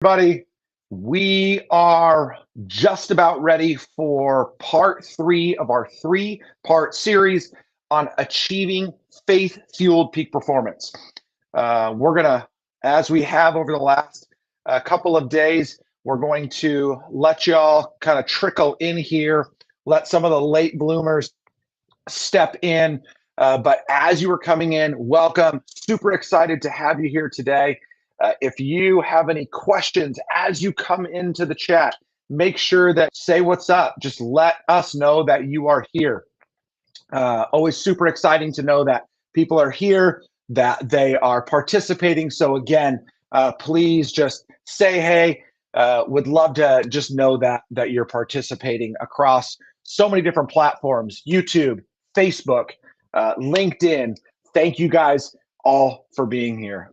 Everybody, we are just about ready for part three of our three-part series on achieving faith-fueled peak performance. We're going to, as we have over the last couple of days, we're going to let y'all kind of trickle in here, let some of the late bloomers step in. But as you are coming in, welcome. Super excited to have you here today. If you have any questions as you come into the chat, make sure that say what's up. Just let us know that you are here. Always super exciting to know that people are here, that they are participating. So again, please just say hey. Would love to just know that you're participating across so many different platforms: YouTube, Facebook, LinkedIn. Thank you guys all for being here.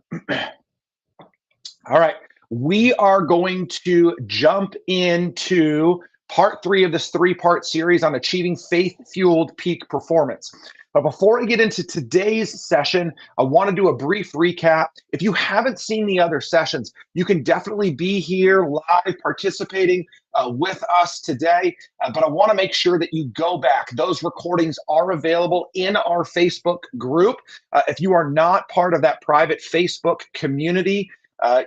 All right, we are going to jump into part three of this three-part series on achieving faith-fueled peak performance. But before I get into today's session, I want to do a brief recap. If you haven't seen the other sessions, you can definitely be here live participating with us today. But I want to make sure that you go back. Those recordings are available in our Facebook group. If you are not part of that private Facebook community,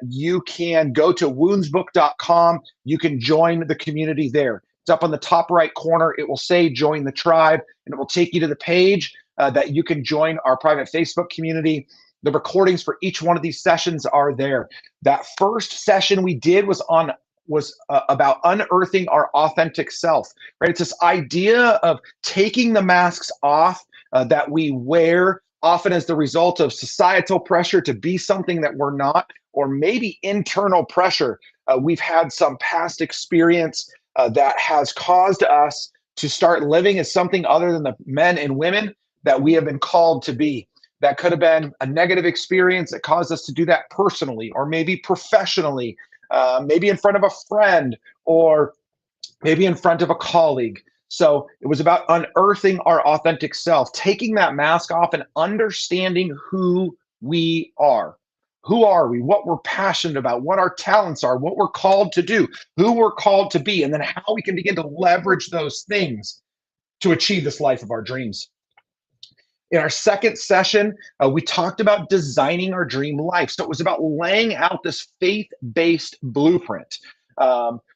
you can go to woundsbook.com. You can join the community there. It's up on the top right corner. It will say join the tribe, and it will take you to the page that you can join our private Facebook community. The recordings for each one of these sessions are there. That first session we did was about unearthing our authentic self, right? It's this idea of taking the masks off that we wear often as the result of societal pressure to be something that we're not, or maybe internal pressure. We've had some past experience that has caused us to start living as something other than the men and women that we have been called to be. That could have been a negative experience that caused us to do that personally, or maybe professionally, maybe in front of a friend, or maybe in front of a colleague. So it was about unearthing our authentic self, taking that mask off and understanding who we are. Who are we? What we're passionate about, what our talents are, what we're called to do, who we're called to be, and then how we can begin to leverage those things to achieve this life of our dreams. In our second session, we talked about designing our dream life. So it was about laying out this faith-based blueprint.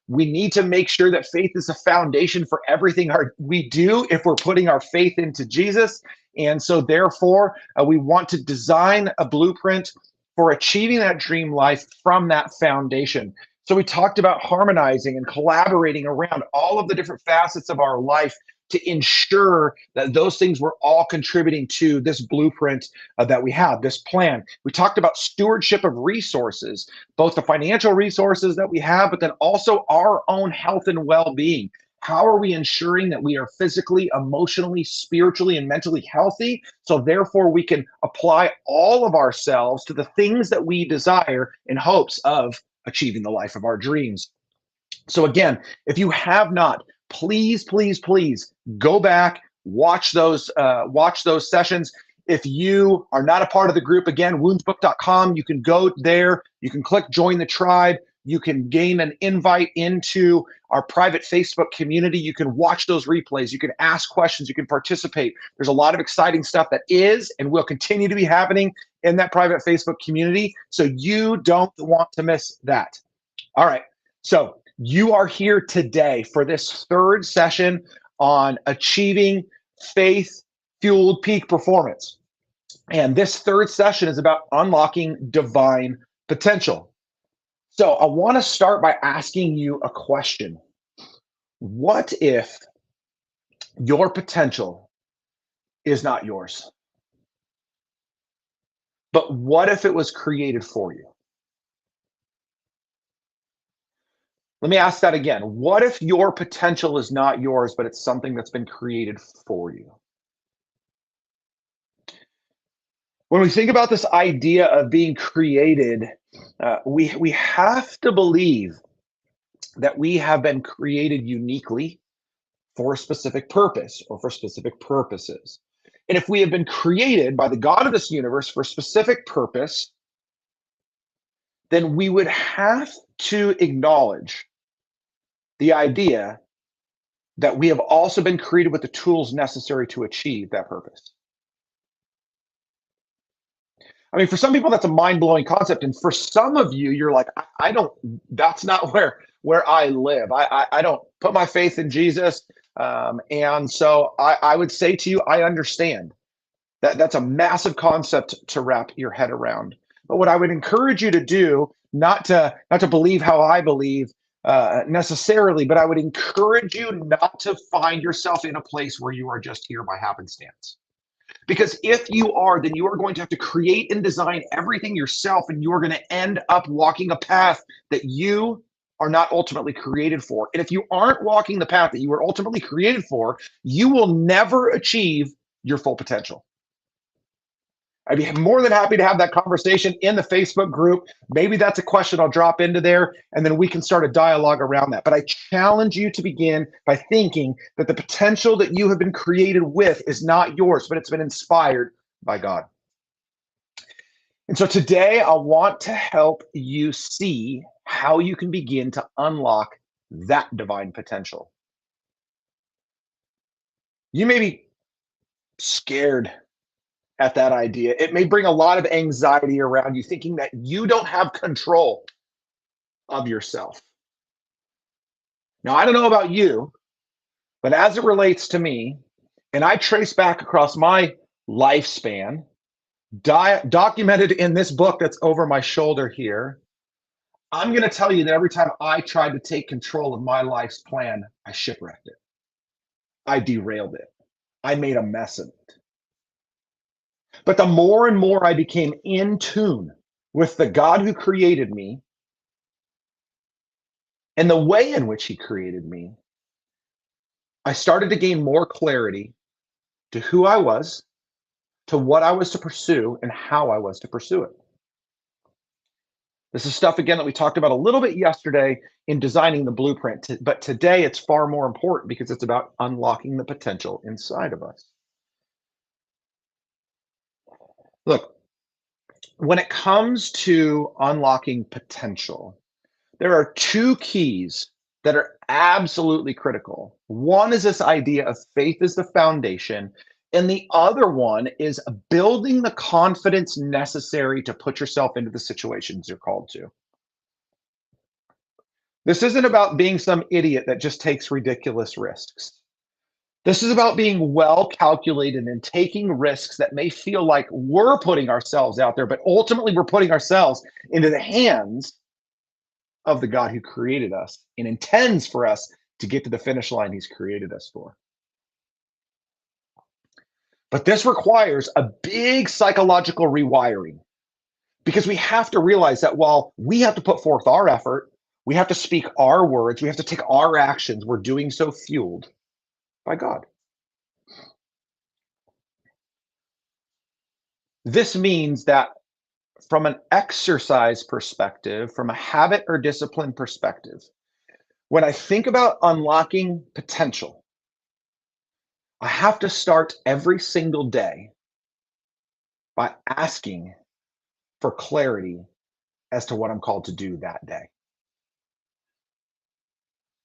We need to make sure that faith is a foundation for everything we do if we're putting our faith into Jesus. And so therefore, we want to design a blueprint for achieving that dream life from that foundation. So we talked about harmonizing and collaborating around all of the different facets of our life to ensure that those things were all contributing to this blueprint that we have, this plan. We talked about stewardship of resources, both the financial resources that we have, but then also our own health and well-being. How are we ensuring that we are physically, emotionally, spiritually, and mentally healthy? So therefore, we can apply all of ourselves to the things that we desire in hopes of achieving the life of our dreams. So again, if you have not, please, please, please go back, watch those sessions. If you are not a part of the group, again, woundsbook.com, you can go there, you can click join the tribe, you can gain an invite into our private Facebook community. You can watch those replays, you can ask questions, you can participate. There's a lot of exciting stuff that is and will continue to be happening in that private Facebook community, so you don't want to miss that. All right, so you are here today for this third session on achieving faith-fueled peak performance. And this third session is about unlocking divine potential. So I want to start by asking you a question. What if your potential is not yours? But what if it was created for you? Let me ask that again. What if your potential is not yours, but it's something that's been created for you? When we think about this idea of being created, we have to believe that we have been created uniquely for a specific purpose or for specific purposes. And if we have been created by the God of this universe for a specific purpose, then we would have to acknowledge the idea that we have also been created with the tools necessary to achieve that purpose. I mean, for some people, that's a mind-blowing concept, and for some of you, you're like, I don't. That's not where I live. I don't put my faith in Jesus, and so I would say to you, I understand that that's a massive concept to wrap your head around. But what I would encourage you to do, not to believe how I believe necessarily, but I would encourage you not to find yourself in a place where you are just here by happenstance. Because if you are, then you are going to have to create and design everything yourself, and you are going to end up walking a path that you are not ultimately created for. And if you aren't walking the path that you were ultimately created for, you will never achieve your full potential. I'd be more than happy to have that conversation in the Facebook group. Maybe that's a question I'll drop into there, and then we can start a dialogue around that. But I challenge you to begin by thinking that the potential that you have been created with is not yours, but it's been inspired by God. And so today I want to help you see how you can begin to unlock that divine potential. You may be scared at that idea. It may bring a lot of anxiety around you, thinking that you don't have control of yourself. Now, I don't know about you, but as it relates to me, and I trace back across my lifespan, documented in this book that's over my shoulder here, I'm going to tell you that every time I tried to take control of my life's plan, I shipwrecked it. I derailed it. I made a mess of it. But the more and more I became in tune with the God who created me and the way in which he created me, I started to gain more clarity to who I was, to what I was to pursue, and how I was to pursue it. This is stuff, again, that we talked about a little bit yesterday in designing the blueprint, but today it's far more important because it's about unlocking the potential inside of us. Look, when it comes to unlocking potential, there are two keys that are absolutely critical. One is this idea of faith as the foundation, and the other one is building the confidence necessary to put yourself into the situations you're called to. This isn't about being some idiot that just takes ridiculous risks. This is about being well calculated and taking risks that may feel like we're putting ourselves out there, but ultimately we're putting ourselves into the hands of the God who created us and intends for us to get to the finish line he's created us for. But this requires a big psychological rewiring because we have to realize that while we have to put forth our effort, we have to speak our words, we have to take our actions, we're doing so fueled by God. This means that from an exercise perspective, from a habit or discipline perspective, when I think about unlocking potential, I have to start every single day by asking for clarity as to what I'm called to do that day.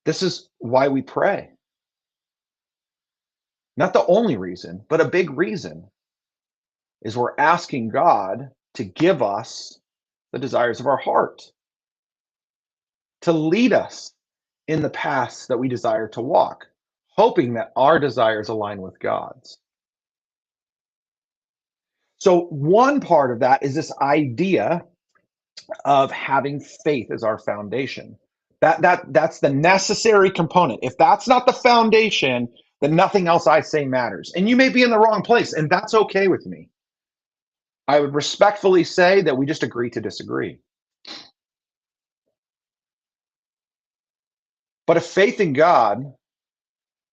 This is why we pray. Not the only reason, but a big reason is we're asking God to give us the desires of our heart, to lead us in the paths that we desire to walk, hoping that our desires align with God's. So one part of that is this idea of having faith as our foundation. That's the necessary component. If that's not the foundation, then nothing else I say matters. And you may be in the wrong place, and that's okay with me. I would respectfully say that we just agree to disagree. But if faith in God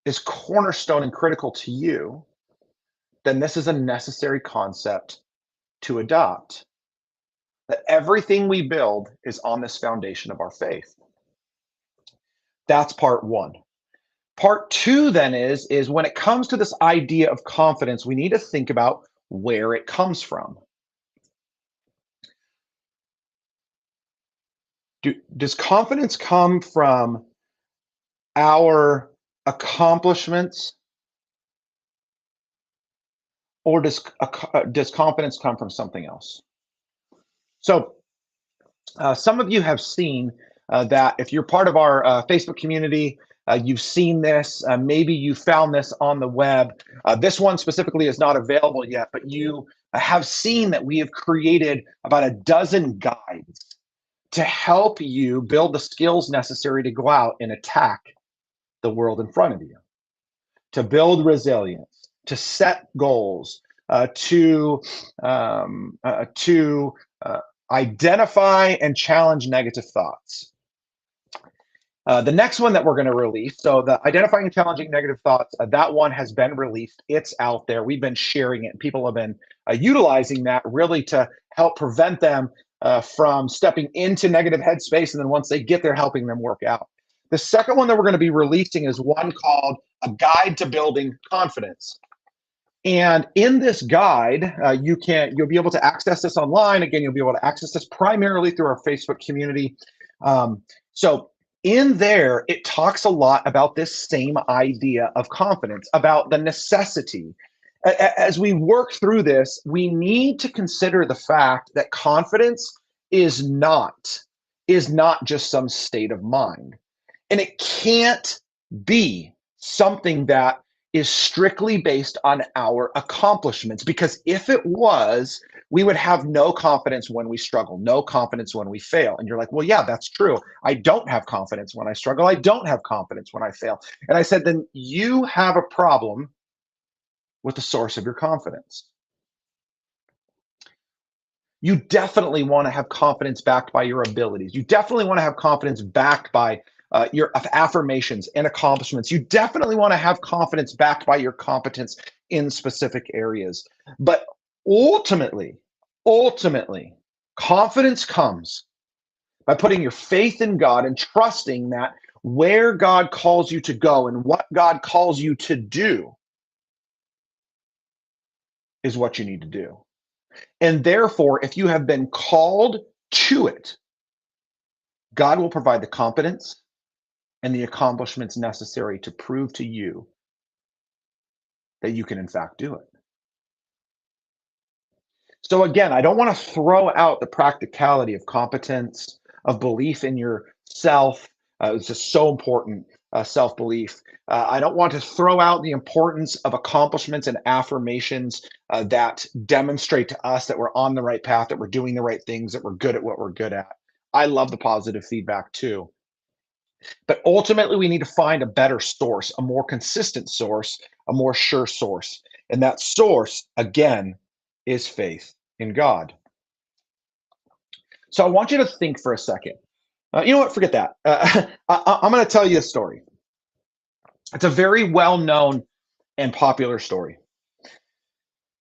is cornerstone and critical to you, then this is a necessary concept to adopt. That everything we build is on this foundation of our faith. That's part one. Part two then is when it comes to this idea of confidence, we need to think about where it comes from. Does confidence come from our accomplishments, or does confidence come from something else? So, some of you have seen that if you're part of our Facebook community, you've seen this. Maybe you found this on the web. This one specifically is not available yet, but you have seen that we have created about a dozen guides to help you build the skills necessary to go out and attack the world in front of you, to build resilience, to set goals, to identify and challenge negative thoughts. The next one that we're going to release, so the identifying and challenging negative thoughts, that one has been released. It's out there. We've been sharing it. People have been utilizing that really to help prevent them from stepping into negative headspace. And then once they get there, helping them work out. The second one that we're going to be releasing is one called A Guide to Building Confidence. And in this guide, you'll be able to access this online. Again, you'll be able to access this primarily through our Facebook community. So in there, it talks a lot about this same idea of confidence, about the necessity. As we work through this, we need to consider the fact that confidence is not just some state of mind. And it can't be something that is strictly based on our accomplishments, because if it was, we would have no confidence when we struggle, no confidence when we fail. And you're like, well, yeah, that's true. I don't have confidence when I struggle. I don't have confidence when I fail. And I said, then you have a problem with the source of your confidence. You definitely want to have confidence backed by your abilities. You definitely want to have confidence backed by your affirmations and accomplishments. You definitely want to have confidence backed by your competence in specific areas. But ultimately, confidence comes by putting your faith in God and trusting that where God calls you to go and what God calls you to do is what you need to do. And therefore, if you have been called to it, God will provide the competence and the accomplishments necessary to prove to you that you can, in fact, do it. So, again, I don't want to throw out the practicality of competence, of belief in yourself. It's just so important, self belief. I don't want to throw out the importance of accomplishments and affirmations that demonstrate to us that we're on the right path, that we're doing the right things, that we're good at what we're good at. I love the positive feedback too. But ultimately, we need to find a better source, a more consistent source, a more sure source. And that source, again, is faith in God. So I want you to think for a second. You know what? Forget that. I'm going to tell you a story. It's a very well known and popular story.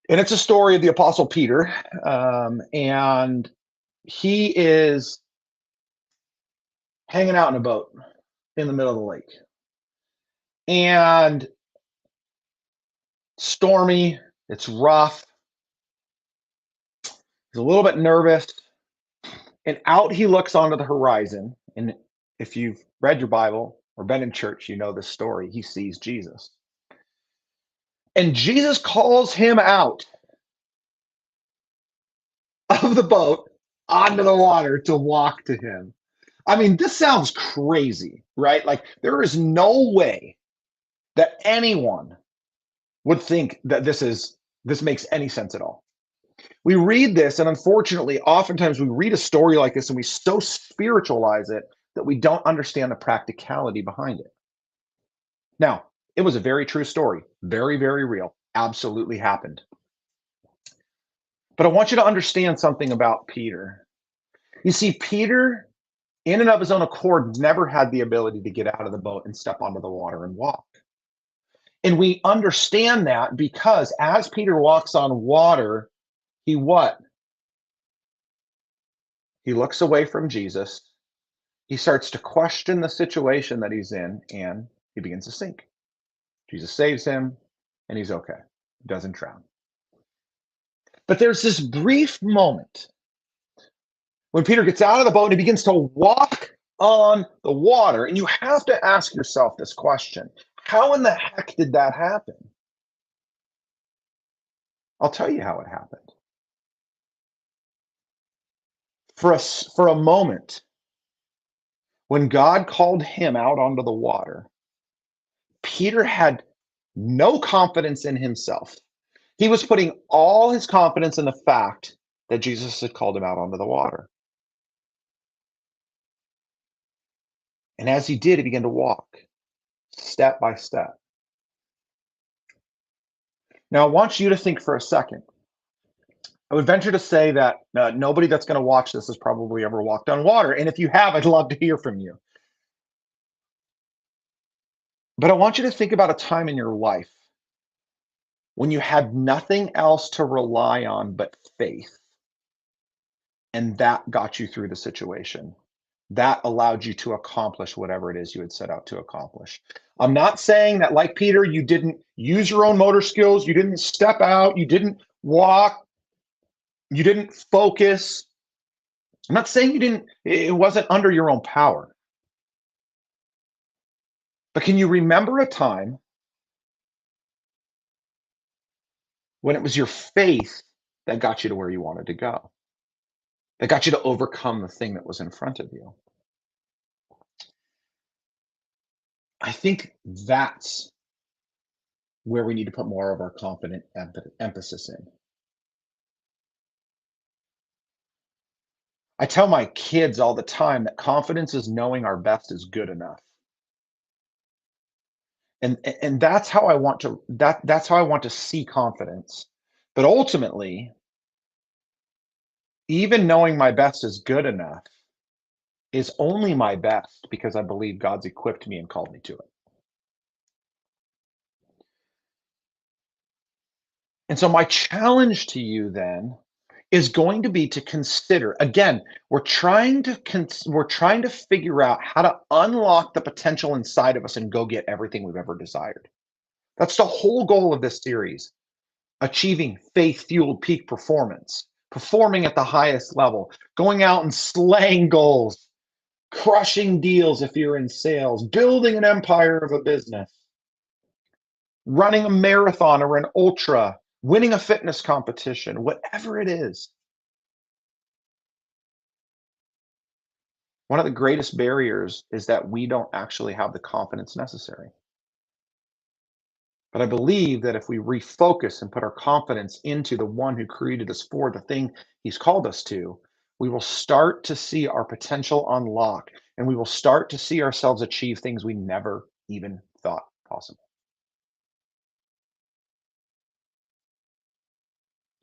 And it's a story of the Apostle Peter. And he is hanging out in a boat in the middle of the lake. And stormy, it's rough. He's a little bit nervous. And out he looks onto the horizon. And if you've read your Bible or been in church, you know this story. He sees Jesus. And Jesus calls him out of the boat onto the water to walk to him. I mean, this sounds crazy, right? Like, there is no way that anyone would think that this makes any sense at all. We read this, and unfortunately, oftentimes we read a story like this and we so spiritualize it that we don't understand the practicality behind it. Now, it was a very true story, very, very real, absolutely happened. But I want you to understand something about Peter. You see, Peter, in and of his own accord, never had the ability to get out of the boat and step onto the water and walk. And we understand that because as Peter walks on water, he what? He looks away from Jesus. He starts to question the situation that he's in, and he begins to sink. Jesus saves him, and he's okay. He doesn't drown. But there's this brief moment when Peter gets out of the boat and he begins to walk on the water. And you have to ask yourself this question: how in the heck did that happen? I'll tell you how it happened. For a moment, when God called him out onto the water, Peter had no confidence in himself. He was putting all his confidence in the fact that Jesus had called him out onto the water. And as he did, he began to walk step by step. Now, I want you to think for a second. I would venture to say that nobody that's going to watch this has probably ever walked on water. And if you have, I'd love to hear from you. But I want you to think about a time in your life when you had nothing else to rely on but faith, and that got you through the situation. That allowed you to accomplish whatever it is you had set out to accomplish. I'm not saying that, like Peter, you didn't use your own motor skills, you didn't step out, you didn't walk, you didn't focus. I'm not saying it wasn't under your own power. But can you remember a time when it was your faith that got you to where you wanted to go, that got you to overcome the thing that was in front of you? I think that's where we need to put more of our confident emphasis in. I tell my kids all the time that confidence is knowing our best is good enough. And that's how I want to that's how I want to see confidence. But ultimately, even knowing my best is good enough is only my best because I believe God's equipped me and called me to it. And so my challenge to you then is going to be to consider, again, we're trying to figure out how to unlock the potential inside of us and go get everything we've ever desired. That's the whole goal of this series: achieving faith-fueled peak performance, performing at the highest level, going out and slaying goals, crushing deals if you're in sales, building an empire of a business, running a marathon or an ultra, winning a fitness competition, whatever it is. One of the greatest barriers is that we don't actually have the confidence necessary. But I believe that if we refocus and put our confidence into the one who created us for the thing he's called us to, we will start to see our potential unlock, and we will start to see ourselves achieve things we never even thought possible.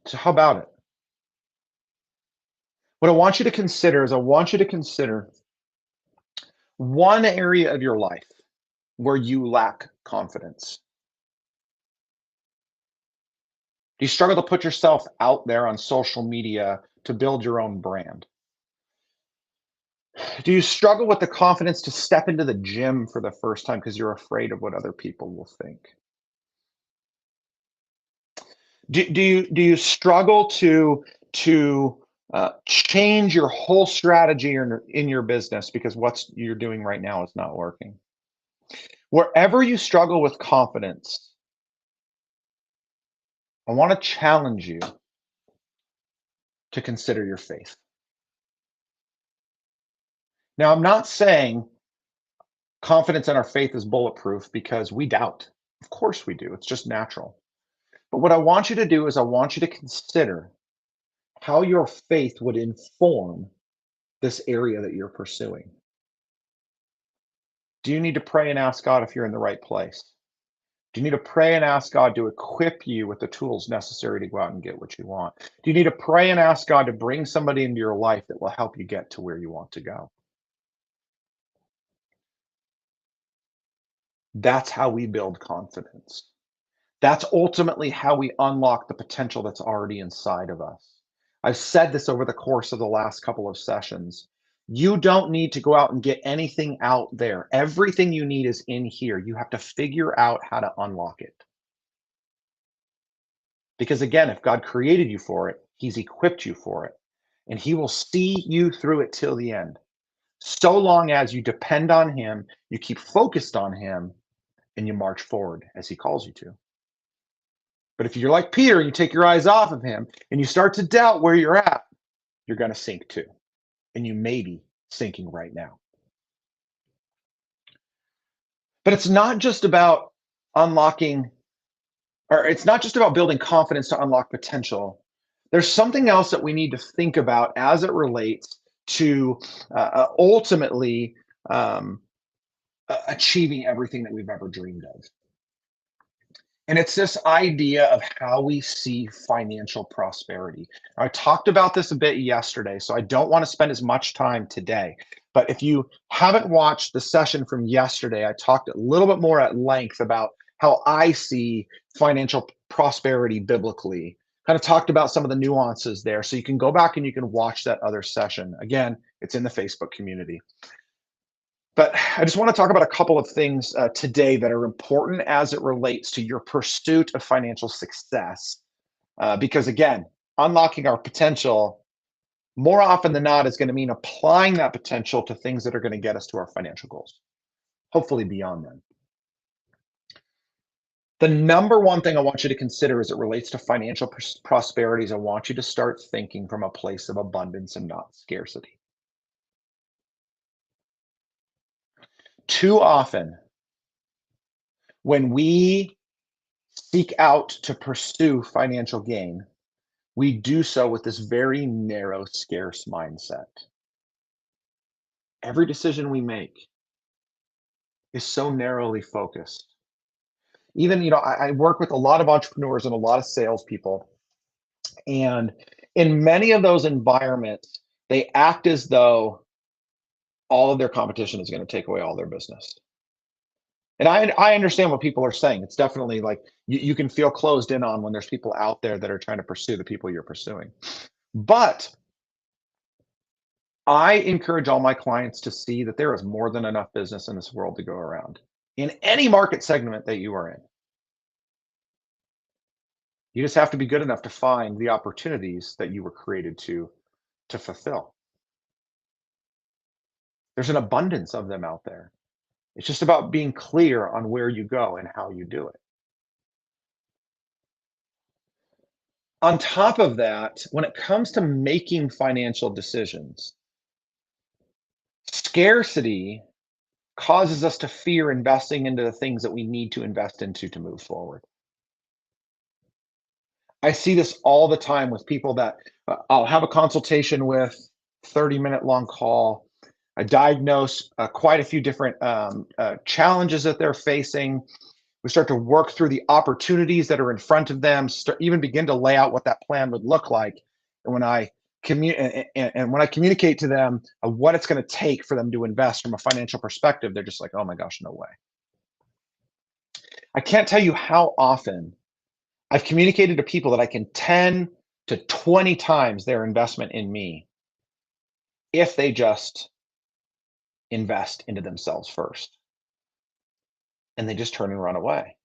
So how about it? What I want you to consider is I want you to consider one area of your life where you lack confidence. Do you struggle to put yourself out there on social media to build your own brand? Do you struggle with the confidence to step into the gym for the first time because you're afraid of what other people will think? Do you struggle to change your whole strategy in your business because what you're doing right now is not working? Wherever you struggle with confidence, I want to challenge you to consider your faith. Now, I'm not saying confidence in our faith is bulletproof because we doubt. Of course we do. It's just natural. But what I want you to do is I want you to consider how your faith would inform this area that you're pursuing. Do you need to pray and ask God if you're in the right place? Do you need to pray and ask God to equip you with the tools necessary to go out and get what you want? Do you need to pray and ask God to bring somebody into your life that will help you get to where you want to go? That's how we build confidence. That's ultimately how we unlock the potential that's already inside of us. I've said this over the course of the last couple of sessions. You don't need to go out and get anything out there. Everything you need is in here. You have to figure out how to unlock it. Because again, if God created you for it, he's equipped you for it. and he will see you through it till the end. So long as you depend on him, you keep focused on him, and you march forward as he calls you to. But if you're like Peter, you take your eyes off of him and you start to doubt where you're at, you're going to sink too. And you may be sinking right now. But it's not just about unlocking, or it's not just about building confidence to unlock potential. There's something else that we need to think about as it relates to ultimately achieving everything that we've ever dreamed of. And it's this idea of how we see financial prosperity. I talked about this a bit yesterday, so I don't want to spend as much time today. But if you haven't watched the session from yesterday, I talked a little bit more at length about how I see financial prosperity biblically. Kind of talked about some of the nuances there. So you can go back and you can watch that other session. Again, it's in the Facebook community. But I just want to talk about a couple of things today that are important as it relates to your pursuit of financial success. Because again, unlocking our potential more often than not is going to mean applying that potential to things that are going to get us to our financial goals, hopefully beyond them. The number one thing I want you to consider as it relates to financial prosperity is I want you to start thinking from a place of abundance and not scarcity. Too often, when we seek out to pursue financial gain, we do so with this very narrow, scarce mindset. Every decision we make is so narrowly focused. Even, I work with a lot of entrepreneurs and a lot of salespeople, and in many of those environments, they act as though all of their competition is going to take away all their business. And I understand what people are saying. It's definitely like you can feel closed in on when there's people out there that are trying to pursue the people you're pursuing. But I encourage all my clients to see that there is more than enough business in this world to go around in any market segment that you are in. You just have to be good enough to find the opportunities that you were created to fulfill. There's an abundance of them out there. It's just about being clear on where you go and how you do it. On top of that, when it comes to making financial decisions, scarcity causes us to fear investing into the things that we need to invest into to move forward. I see this all the time with people that I'll have a consultation with, 30-minute long call. I diagnose quite a few different challenges that they're facing. We start to work through the opportunities that are in front of them, even begin to lay out what that plan would look like. And when I communicate to them what it's going to take for them to invest from a financial perspective, they're just like, "Oh my gosh, no way." I can't tell you how often I've communicated to people that I can 10 to 20 times their investment in me if they just invest into themselves first. And they just turn and run away.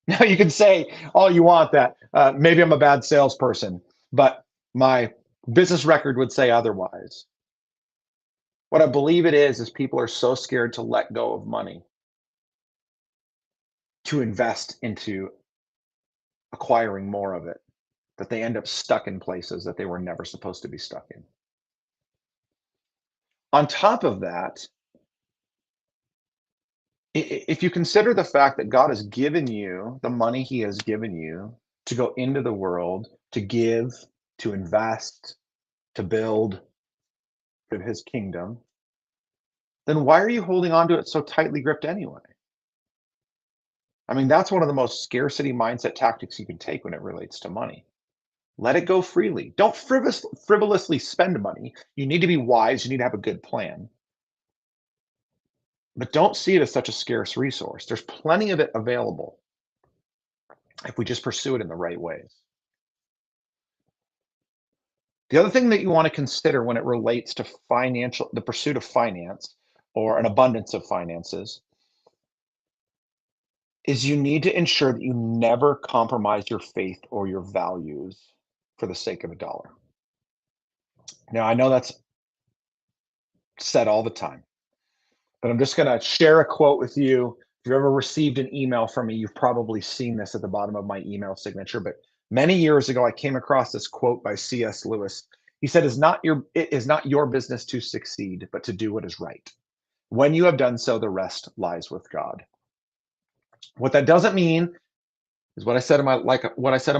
Now, you can say all you want that maybe I'm a bad salesperson, but my business record would say otherwise. What I believe it is people are so scared to let go of money to invest into acquiring more of it that they end up stuck in places that they were never supposed to be stuck in. On top of that, if you consider the fact that God has given you the money he has given you to go into the world, to give, to invest, to build his kingdom, then why are you holding on to it so tightly gripped anyway? I mean, that's one of the most scarcity mindset tactics you can take when it relates to money. Let it go freely. Don't frivolously spend money. You need to be wise. You need to have a good plan. But don't see it as such a scarce resource. There's plenty of it available if we just pursue it in the right ways. The other thing that you want to consider when it relates to the pursuit of finance or an abundance of finances is you need to ensure that you never compromise your faith or your values for the sake of a dollar. Now, I know that's said all the time, but I'm just going to share a quote with you. If you've ever received an email from me, you've probably seen this at the bottom of my email signature. But many years ago, I came across this quote by C.S. Lewis. He said, it is not your business to succeed, but to do what is right. When you have done so, the rest lies with God. What that doesn't mean is what I said in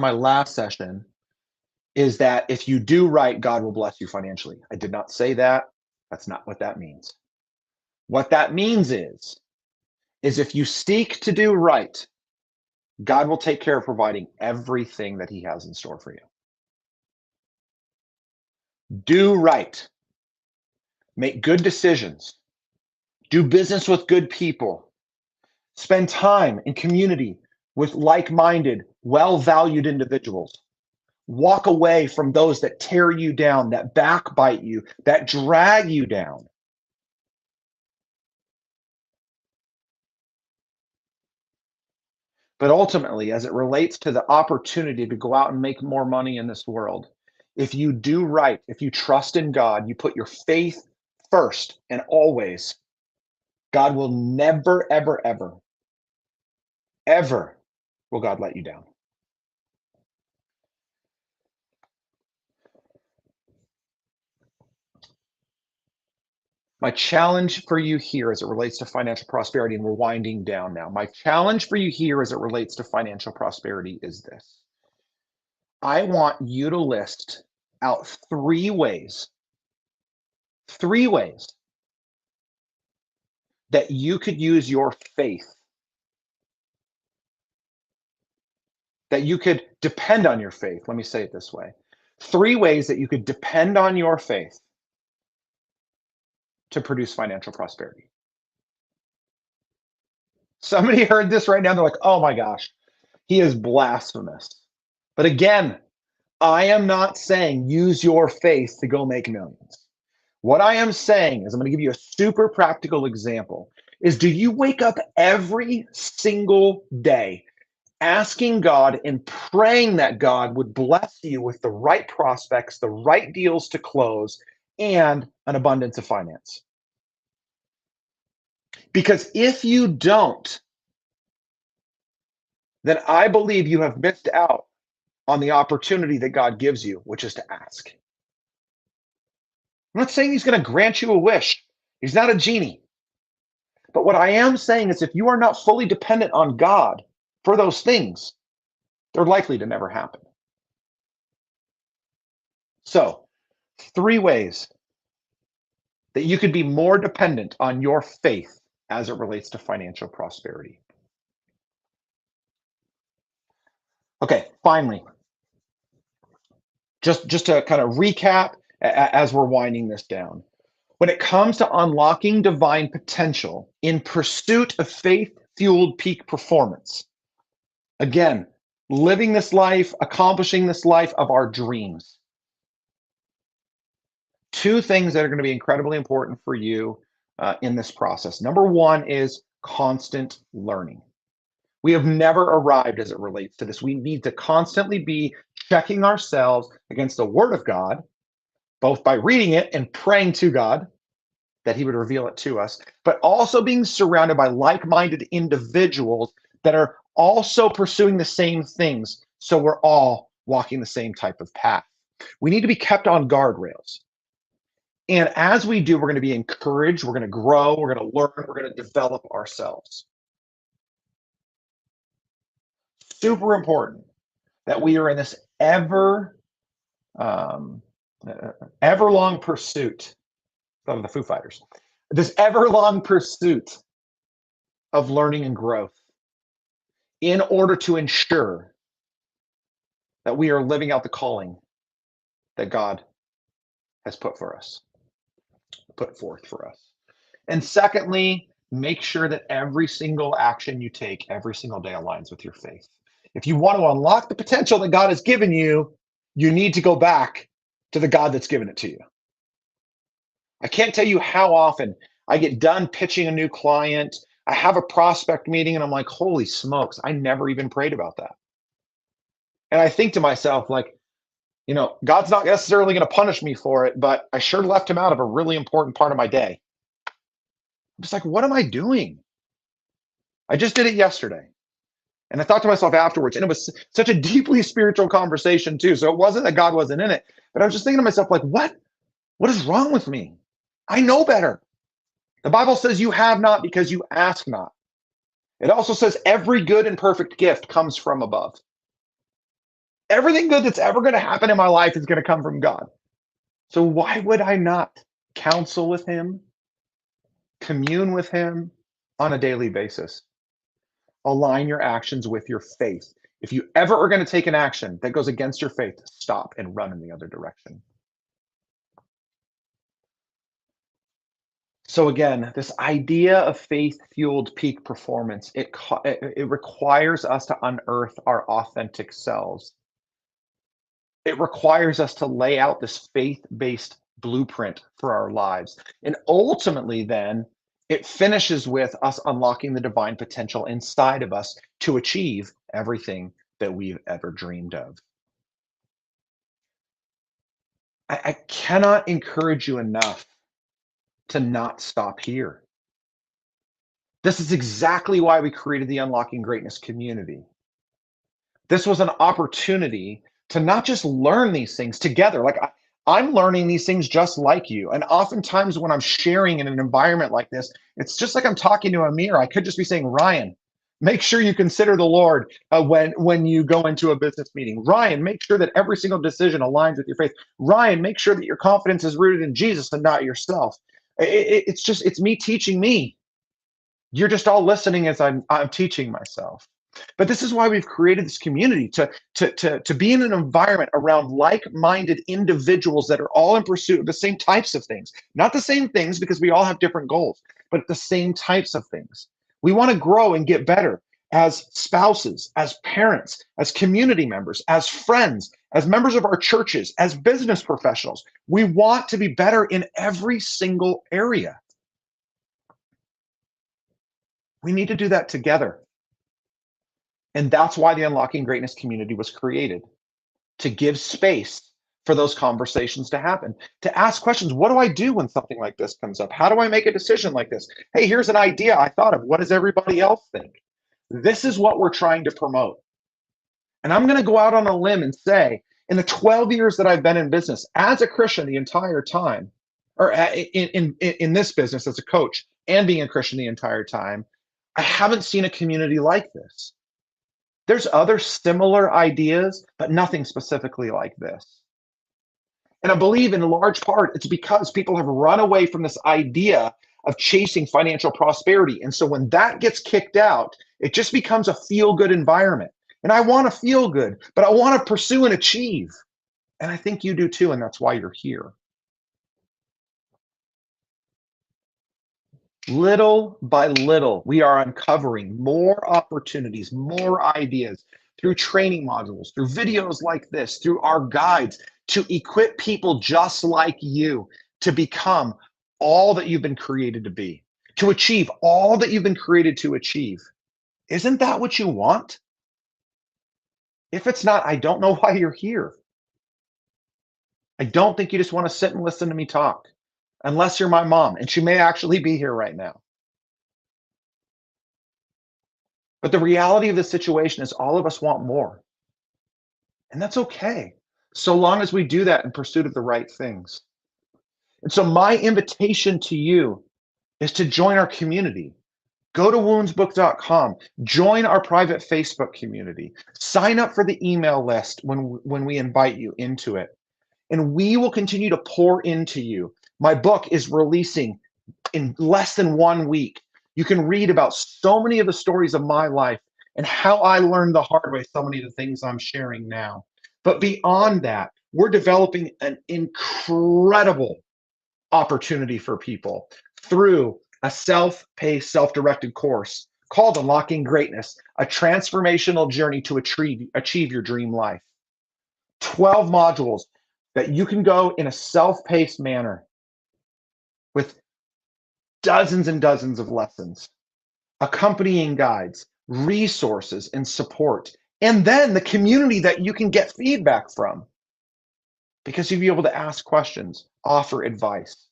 my last session is that if you do right, God will bless you financially. I did not say that. That's not what that means. What that means is if you seek to do right, God will take care of providing everything that he has in store for you. Do right. Make good decisions. Do business with good people. Spend time in community with like-minded, well-valued individuals. Walk away from those that tear you down, that backbite you, that drag you down. But ultimately, as it relates to the opportunity to go out and make more money in this world, if you do right, if you trust in God, you put your faith first and always, God will never, ever, ever, ever will God let you down. My challenge for you here as it relates to financial prosperity, and we're winding down now. My challenge for you here as it relates to financial prosperity is this. I want you to list out three ways that you could use your faith, that you could depend on your faith. Let me say it this way. Three ways that you could depend on your faith to produce financial prosperity. Somebody heard this right now. They're like, oh my gosh, he is blasphemous. But again, I am not saying use your faith to go make millions. What I am saying is, I'm going to give you a super practical example, is do you wake up every single day asking God and praying that God would bless you with the right prospects, the right deals to close, and an abundance of finance? Because if you don't, then I believe you have missed out on the opportunity that God gives you, which is to ask. I'm not saying he's going to grant you a wish. He's not a genie. But what I am saying is if you are not fully dependent on God for those things, they're likely to never happen. So, three ways that you could be more dependent on your faith as it relates to financial prosperity. Okay, finally, just to kind of recap as we're winding this down. When it comes to unlocking divine potential in pursuit of faith-fueled peak performance, again, living this life, accomplishing this life of our dreams. Two things that are going to be incredibly important for you in this process. Number one is constant learning. We have never arrived as it relates to this. We need to constantly be checking ourselves against the Word of God, both by reading it and praying to God that he would reveal it to us, but also being surrounded by like-minded individuals that are also pursuing the same things. So we're all walking the same type of path. We need to be kept on guardrails. And as we do, we're going to be encouraged, we're going to grow, we're going to learn, we're going to develop ourselves. Super important that we are in this everlong pursuit of the Foo Fighters, this everlong pursuit of learning and growth in order to ensure that we are living out the calling that God has put forth for us. And secondly, make sure that every single action you take every single day aligns with your faith. If you want to unlock the potential that God has given you, you need to go back to the God that's given it to you. I can't tell you how often I get done pitching a new client. I have a prospect meeting and I'm like, holy smokes, I never even prayed about that. And I think to myself, like, God's not necessarily going to punish me for it, but I sure left him out of a really important part of my day. I'm just like, what am I doing? I just did it yesterday. And I thought to myself afterwards, and it was such a deeply spiritual conversation too. So it wasn't that God wasn't in it, but I was just thinking to myself, like, what is wrong with me? I know better. The Bible says you have not because you ask not. It also says every good and perfect gift comes from above. Everything good that's ever going to happen in my life is going to come from God. So why would I not counsel with him, commune with him on a daily basis? Align your actions with your faith. If you ever are going to take an action that goes against your faith, stop and run in the other direction. So again, this idea of faith-fueled peak performance, it requires us to unearth our authentic selves. It requires us to lay out this faith-based blueprint for our lives. And ultimately, then, it finishes with us unlocking the divine potential inside of us to achieve everything that we've ever dreamed of. I cannot encourage you enough to not stop here. This is exactly why we created the Unlocking Greatness community. This was an opportunity to not just learn these things together. Like I'm learning these things just like you. And oftentimes when I'm sharing in an environment like this, it's just like I'm talking to a mirror. I could just be saying, Ryan, make sure you consider the Lord when you go into a business meeting. Ryan, make sure that every single decision aligns with your faith. Ryan, make sure that your confidence is rooted in Jesus and not yourself. It's me teaching me. You're just all listening as I'm teaching myself. But this is why we've created this community to be in an environment around like-minded individuals that are all in pursuit of the same types of things. Not the same things because we all have different goals, but the same types of things. We want to grow and get better as spouses, as parents, as community members, as friends, as members of our churches, as business professionals. We want to be better in every single area. We need to do that together. And that's why the Unlocking Greatness community was created, to give space for those conversations to happen, to ask questions. What do I do when something like this comes up? How do I make a decision like this? Hey, here's an idea I thought of. What does everybody else think? This is what we're trying to promote. And I'm going to go out on a limb and say, in the 12 years that I've been in business as a Christian the entire time, or in this business as a coach and being a Christian the entire time, I haven't seen a community like this. There's other similar ideas, but nothing specifically like this. And I believe in large part it's because people have run away from this idea of chasing financial prosperity. And so when that gets kicked out, it just becomes a feel-good environment. And I want to feel good, but I want to pursue and achieve. And I think you do too, and that's why you're here. Little by little, we are uncovering more opportunities, more ideas through training modules, through videos like this, through our guides to equip people just like you to become all that you've been created to be, to achieve all that you've been created to achieve. Isn't that what you want? If it's not, I don't know why you're here. I don't think you just want to sit and listen to me talk, unless you're my mom, and she may actually be here right now. But the reality of the situation is all of us want more. And that's okay, so long as we do that in pursuit of the right things. And so my invitation to you is to join our community. Go to woundsbook.com, join our private Facebook community, sign up for the email list when we invite you into it. And we will continue to pour into you. My book is releasing in less than 1 week. You can read about so many of the stories of my life and how I learned the hard way so many of the things I'm sharing now. But beyond that, we're developing an incredible opportunity for people through a self-paced, self-directed course called Unlocking Greatness, a transformational journey to achieve your dream life. 12 modules that you can go in a self-paced manner with dozens and dozens of lessons, accompanying guides, resources, and support, and then the community that you can get feedback from. because you'll be able to ask questions, offer advice.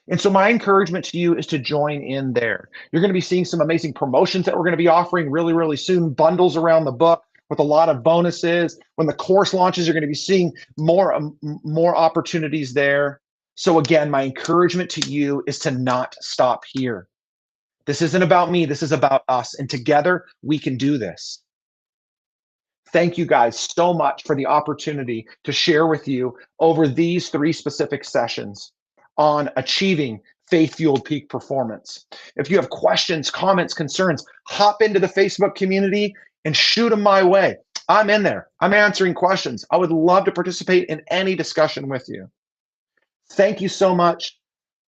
And so my encouragement to you is to join in there. You're going to be seeing some amazing promotions that we're going to be offering really, really soon, bundles around the book with a lot of bonuses. When the course launches, you're going to be seeing more opportunities there. So again, my encouragement to you is to not stop here. This isn't about me. This is about us. And together we can do this. Thank you guys so much for the opportunity to share with you over these 3 specific sessions on achieving faith-fueled peak performance. If you have questions, comments, concerns, hop into the Facebook community and shoot them my way. I'm in there. I'm answering questions. I would love to participate in any discussion with you. Thank you so much.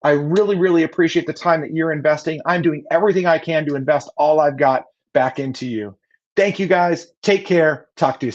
I really, really appreciate the time that you're investing. I'm doing everything I can to invest all I've got back into you. Thank you guys. Take care. Talk to you soon.